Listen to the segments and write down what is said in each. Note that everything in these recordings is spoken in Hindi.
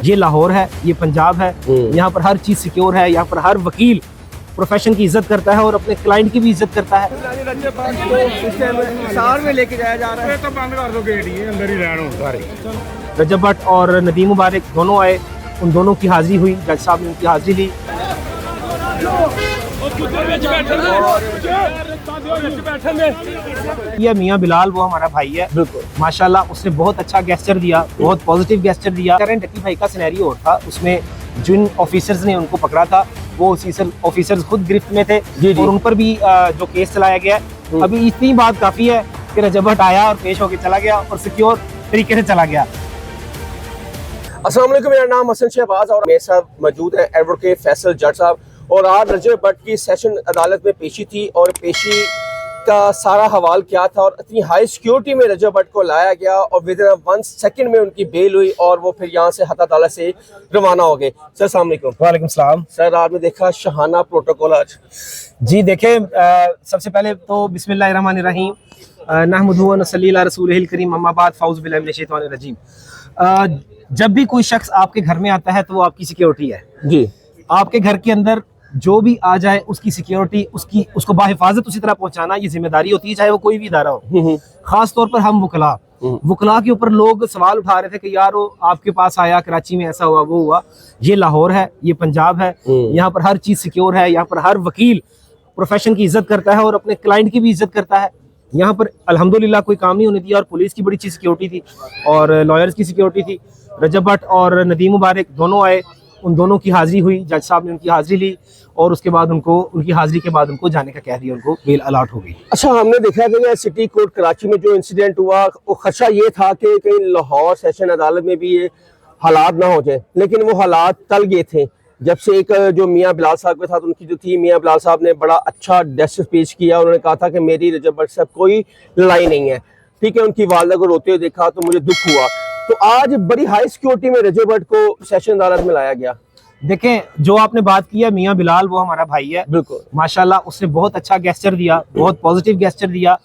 ये लाहौर है, ये पंजाब है, यहाँ पर हर चीज सिक्योर है। यहाँ पर हर वकील प्रोफेशन की इज्जत करता है और अपने क्लाइंट की भी इज्जत करता है। में लेके जाया जा रहा है। तो बंद कर दो गेट, ये अंदर ही रहना सारे। रजब भट्ट और नदीम मुबारक दोनों आए, उन दोनों की हाजिरी हुई, जज साहब ने उनकी हाजिरी ली। ये मियां बिलाल, वो हमारा भाई है, बिल्कुल माशाल्लाह उसने बहुत अच्छा गेस्चर दिया, बहुत पॉजिटिव गेस्चर दिया। डक्की भाई का सिनेरियो और था, उसमें जिन ऑफिसर्स ने उनको पकड़ा था वो ऑफिसर्स खुद गिरफ्त में थे और उन पर भी जो केस चलाया गया है। अभी इतनी बात काफी है कि रजब भट्ट आया और पेश होकर चला गया और सिक्योर तरीके से चला गया। अस्सलाम वालेकुम, मेरा नाम हसन शहबाज और मेरे साथ मौजूद है एडवोकेट फैसल जट साहब। और आज रजब भट्ट की सेशन अदालत में पेशी थी और पेशी का सारा हवाल क्या था और इतनी हाई सिक्योरिटी में रजब भट्ट को लाया गया और विद इन 1 सेकंड में उनकी बेल हुई और वो फिर यहाँ से हत्ता ताला से रवाना हो गए। सर अस्सलाम वालेकुम। वालेकुम सलाम। सर आपने देखा शहाना प्रोटोकॉल आज? जी देखें, सबसे पहले तो बिस्मिल्लाहिर्रहमानिर्रहीम नहमदुहु व नसल्ली अला रसूलिहिल करीम, अम्मा बाद, फाउज़ु बिल्लाहि मिनश शैतानिर रजीम। जब भी कोई शख्स आपके घर में आता है तो वो आपकी सिक्योरिटी है जी। आपके घर के अंदर जो भी आ जाए उसकी सिक्योरिटी, उसको बाहिफाजत उसी तरह पहुंचाना ये जिम्मेदारी होती है, चाहे वो कोई भी इदारा हो। खास तौर पर हम वकला के ऊपर लोग सवाल उठा रहे थे कि यार वो आपके पास आया, कराची में ऐसा हुआ, वो हुआ। ये लाहौर है, ये पंजाब है, यहाँ पर हर चीज सिक्योर है। यहाँ पर हर वकील प्रोफेशन की इज्जत करता है और अपने क्लाइंट की भी इज्जत करता है। यहाँ पर अल्हम्दुलिल्लाह कोई काम नहीं होने दिया और पुलिस की बड़ी अच्छी सिक्योरिटी थी और लॉयर्स की सिक्योरिटी थी। रजब भट्ट और नदीम मुबारक दोनों आए, उन दोनों की हाजिरी हुई, जज साहब ने उनकी हाजिरी ली और उसके बाद उनकी हाजिरी के बाद उनको जाने का कह दिया, उनको बेल अलॉट हो गई। अच्छा, हमने देखा कि सिटी कोर्ट कराची में जो इंसिडेंट हुआ वो खदशा ये था कि कहीं लाहौर सेशन अदालत में भी ये हालात ना हो जाए, लेकिन वो हालात टल गए थे जब से एक जो मियां बिलाल साहब के साथ उनकी जो थी, मियां बिलाल साहब ने बड़ा अच्छा डेस्क पेश किया। उन्होंने कहा था कि मेरी रजब भट्ट साहब कोई लड़ाई नहीं है, ठीक है। उनकी वालदा को रोते हुए देखा तो मुझे दुख हुआ। तो आज बड़ी हाई सिक्योरिटी में रजब भट्ट को सेशन अदालत में लाया गया। देखें, जो आपने बात की है मियां बिलाल, वो हमारा भाई है, बिल्कुल माशाल्लाह उसने बहुत अच्छा गेस्चर दिया, बहुत पॉजिटिव गेस्चर दिया।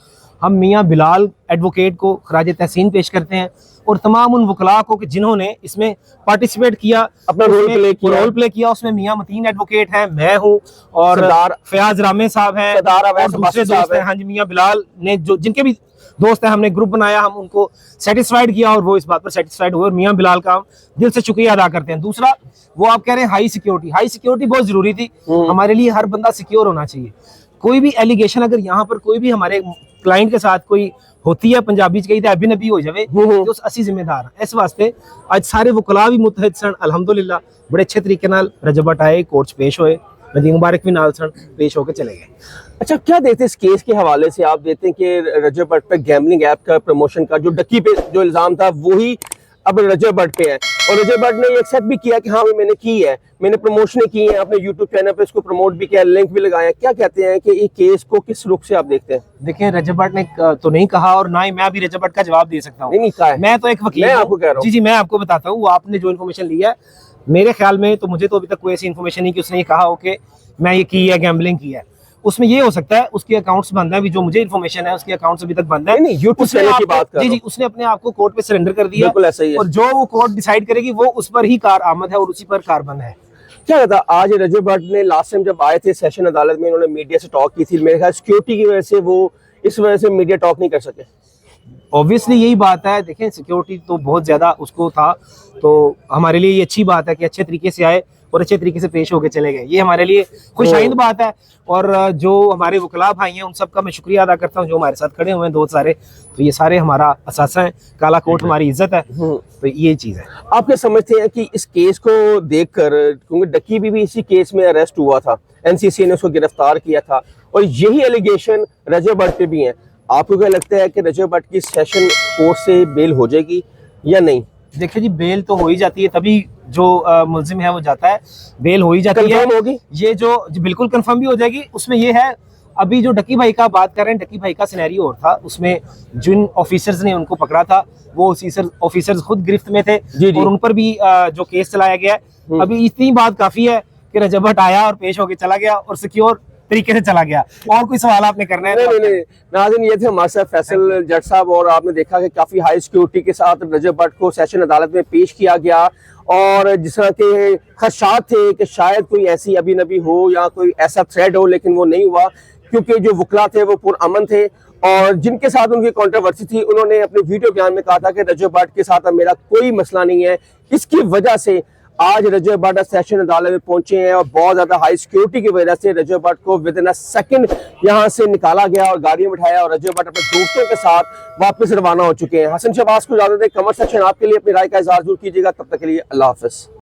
हम मियां बिलाल एडवोकेट को खराज तहसीन पेश करते हैं और तमाम उन वकला को कि जिन्होंने इसमें पार्टिसिपेट किया, अपना रोल प्ले किया। उसमें मियां मतीन एडवोकेट हैं, मैं हूँ और फयाज रामे साहब हैं और दूसरे दोस्त हैं। हाँ जी, मियां बिलाल ने जो जिनके भी दोस्त हैं, हमने ग्रुप बनाया, हम उनको सेटिस्फाइड किया और वो इस बात पर सेटिस्फाइड हुए और मियां बिलाल का हम दिल से शुक्रिया अदा करते हैं। दूसरा, वो आप कह रहे हैं हाई सिक्योरिटी बहुत जरूरी थी हमारे लिए। हर बंदा सिक्योर होना चाहिए। कोई भी एलिगेशन अगर यहाँ पर कोई भी हमारे क्लाइंट के साथ कोई होती है, पंजाबी च कही अभी नबी हो जाए तो असी जिम्मेदार। इस वास्ते आज सारे वकला भी मुतहद सन, अल्हम्दुलिल्लाह बड़े अच्छे तरीके नाल रजब भट्ट आए, कोर्ट पेश होए, नदीम मुबारक भी नाल सन, पेश होकर चले गए। अच्छा, क्या देते इस केस के हवाले से? आप देते हैं कि रजब भट्ट पे गैम्बलिंग ऐप का प्रमोशन का जो डक्की पे जो इल्जाम था वही अब रजब भट्ट पे है और रजब भट्ट ने ये एक्सेप्ट भी किया कि हाँ मैंने की है, मैंने प्रमोशन की है, अपने यूट्यूब चैनल पे इसको प्रमोट भी किया, लिंक भी लगाया। क्या कहते हैं कि ये केस को किस रुख से आप देखते हैं? देखिए, रजब भट्ट ने तो नहीं कहा और ना ही मैं अभी रजब भट्ट का जवाब दे सकता हूँ। मैं तो एक वकील, मैं आपको कह रहा हूँ। जी, मैं आपको बताता हूँ। आपने जो इन्फॉर्मेशन ली है, मेरे ख्याल में तो मुझे तो अभी तक कोई ऐसी इन्फॉर्मेशन नहीं कि उसने ये कहा हो कि मैं ये की है, गैम्बलिंग की है। उसमें ये हो सकता है उसके अकाउंट्स बंद है, अभी जो मुझे इन्फॉर्मेशन है उसके अकाउंट्स अभी तक बंद है। नहीं, यूट्यूब चैनल की बात कर रहा हूं। जी, उसने अपने आप को कोर्ट पे सरेंडर कर दिया, बिल्कुल ऐसा ही है। और जो वो कोर्ट डिसाइड करेगी वो उस पर ही कार आमद है और उसी पर कारबंद है। क्या कहता आज रजब भट्ट ने लास्ट टाइम जब आए थे सेशन अदालत में, उन्होंने मीडिया से टॉक की थी, मेरे ख्याल सिक्योरिटी की वजह से वो इस वजह से मीडिया टॉक नहीं कर सके। ऑब्वियसली यही बात है। देखें, सिक्योरिटी तो बहुत ज्यादा उसको था, तो हमारे लिए ये अच्छी बात है कि अच्छे तरीके से आए और अच्छे तरीके से पेश होकर चले गए। ये हमारे लिए खुशाइंद बात है और जो हमारे वकला भाई हैं उन सबका मैं शुक्रिया अदा करता हूँ जो हमारे साथ खड़े हुए हैं दोस्त सारे। तो ये सारे हमारा असासा है, काला कोट हमारी इज्जत है, तो ये चीज़ है। आप क्या समझते हैं कि इस केस को देखकर, क्योंकि डक्की भी इसी केस में अरेस्ट हुआ था, एनसीसी ने उसको गिरफ्तार किया था और यही एलिगेशन रजब भट्ट पे भी है, आपको क्या लगता है कि रजब भट्ट की सेशन कोर्ट से बेल हो जाएगी या नहीं? देखिए जी, बेल तो हो ही जाती है, तभी जो मुल्जिम है वो जाता है, बेल हो ही जाती है। होगी ये जो बिल्कुल कंफर्म भी हो जाएगी। उसमें ये है, अभी जो डक्की भाई का बात कर रहे हैं, डक्की भाई का सिनेरियो और था, उसमें जिन ऑफिसर्स ने उनको पकड़ा था वो ऑफिसर्स खुद गिरफ्त में थे और उन पर भी जो केस चलाया गया है। अभी इतनी बात काफी है कि रजब भट्ट आया और पेश होकर चला गया और सिक्योर तरीके से चला गया। और कोई सवाल आपने करना है? नहीं नहीं नाज़रीन, ये थे हमारे साथ फैसल जट साहब, और आपने देखा कि काफ़ी हाई सिक्योरिटी के साथ रजब भट्ट को सेशन अदालत में पेश किया गया, और जिस तरह के खदशात थे कि शायद कोई ऐसी अभी नबी हो या कोई ऐसा थ्रेड हो, लेकिन वो नहीं हुआ, क्योंकि जो वकला थे वो पुरअमन थे, और जिनके साथ उनकी कंट्रोवर्सी थी उन्होंने अपने वीडियो बयान में कहा था कि रजब भट्ट के साथ अब मेरा कोई मसला नहीं है। इसकी वजह से आज रजब भट्ट सेशन अदालत में पहुंचे हैं, और बहुत ज्यादा हाई सिक्योरिटी की वजह से रजब भट्ट को विद इन अ सेकंड यहां से निकाला गया और गाड़ी में बिठाया, और रजब भट्ट अपने दोस्तों के साथ वापस रवाना हो चुके हैं। हसन शहबाज को इजाजत दें। कमेंट सेक्शन आपके लिए अपनी राय का इजहार जरूर कीजिएगा। तब तक के लिए अल्लाह हाफिज।